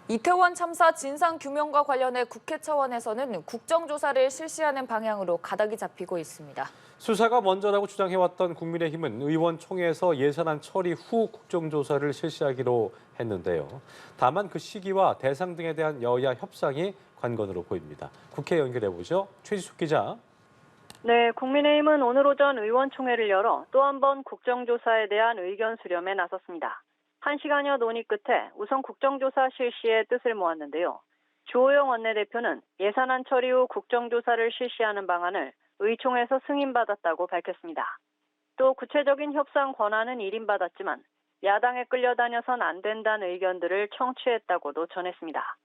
이태원 참사 진상규명과 관련해 국회 차원에서는 국정조사를 실시하는 방향으로 가닥이 잡히고 있습니다. 수사가 먼저라고 주장해왔던 국민의힘은 의원총회에서 예산안 처리 후 국정조사를 실시하기로 했는데요. 다만 그 시기와 대상 등에 대한 여야 협상이 관건으로 보입니다. 국회 연결해보죠. 최지숙 기자. 네, 국민의힘은 오늘 오전 의원총회를 열어 또 한 번 국정조사에 대한 의견 수렴에 나섰습니다. 1시간여 논의 끝에 우선 국정조사 실시에 뜻을 모았는데요. 주호영 원내대표는 예산안 처리 후 국정조사를 실시하는 방안을 의총에서 승인받았다고 밝혔습니다. 또 구체적인 협상 권한은 일인받았지만 야당에 끌려다녀선 안 된다는 의견들을 청취했다고도 전했습니다.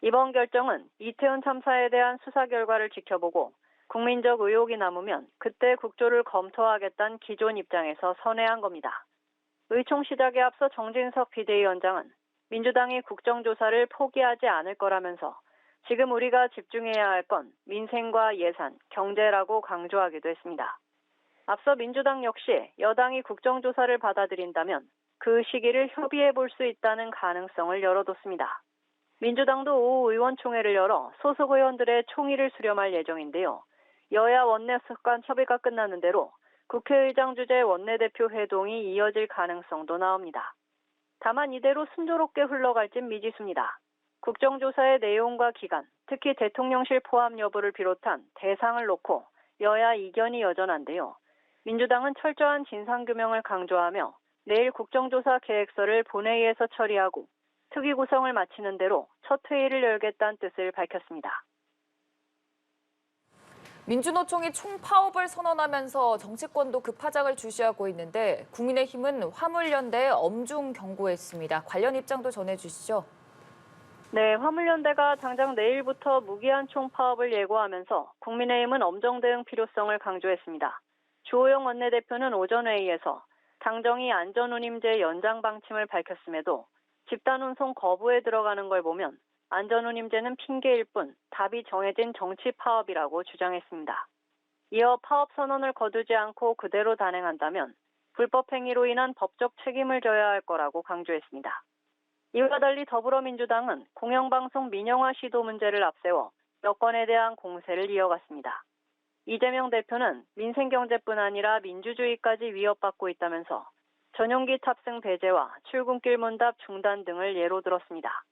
이번 결정은 이태원 참사에 대한 수사 결과를 지켜보고 국민적 의혹이 남으면 그때 국조를 검토하겠다는 기존 입장에서 선회한 겁니다. 의총 시작에 앞서 정진석 비대위원장은 민주당이 국정조사를 포기하지 않을 거라면서 지금 우리가 집중해야 할 건 민생과 예산, 경제라고 강조하기도 했습니다. 앞서 민주당 역시 여당이 국정조사를 받아들인다면 그 시기를 협의해 볼 수 있다는 가능성을 열어뒀습니다. 민주당도 오후 의원총회를 열어 소속 의원들의 총의를 수렴할 예정인데요. 여야 원내수 간 협의가 끝나는 대로 국회의장 주재 원내대표 회동이 이어질 가능성도 나옵니다. 다만 이대로 순조롭게 흘러갈진 미지수입니다. 국정조사의 내용과 기간, 특히 대통령실 포함 여부를 비롯한 대상을 놓고 여야 이견이 여전한데요. 민주당은 철저한 진상규명을 강조하며 내일 국정조사 계획서를 본회의에서 처리하고 특위 구성을 마치는 대로 첫 회의를 열겠다는 뜻을 밝혔습니다. 민주노총이 총파업을 선언하면서 정치권도 급파장을 주시하고 있는데 국민의힘은 화물연대에 엄중 경고했습니다. 관련 입장도 전해주시죠. 네, 화물연대가 당장 내일부터 무기한 총파업을 예고하면서 국민의힘은 엄정 대응 필요성을 강조했습니다. 주호영 원내대표는 오전 회의에서 당정이 안전운임제 연장 방침을 밝혔음에도 집단운송 거부에 들어가는 걸 보면 안전운임제는 핑계일 뿐 답이 정해진 정치 파업이라고 주장했습니다. 이어 파업 선언을 거두지 않고 그대로 단행한다면 불법 행위로 인한 법적 책임을 져야 할 거라고 강조했습니다. 이와 달리 더불어민주당은 공영방송 민영화 시도 문제를 앞세워 여권에 대한 공세를 이어갔습니다. 이재명 대표는 민생경제뿐 아니라 민주주의까지 위협받고 있다면서 전용기 탑승 배제와 출근길 문답 중단 등을 예로 들었습니다.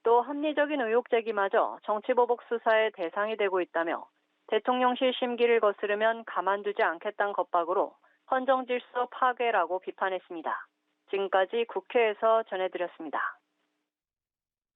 또 합리적인 의혹 제기마저 정치보복 수사의 대상이 되고 있다며 대통령실 심기를 거스르면 가만두지 않겠다는 겁박으로 헌정질서 파괴라고 비판했습니다. 지금까지 국회에서 전해드렸습니다.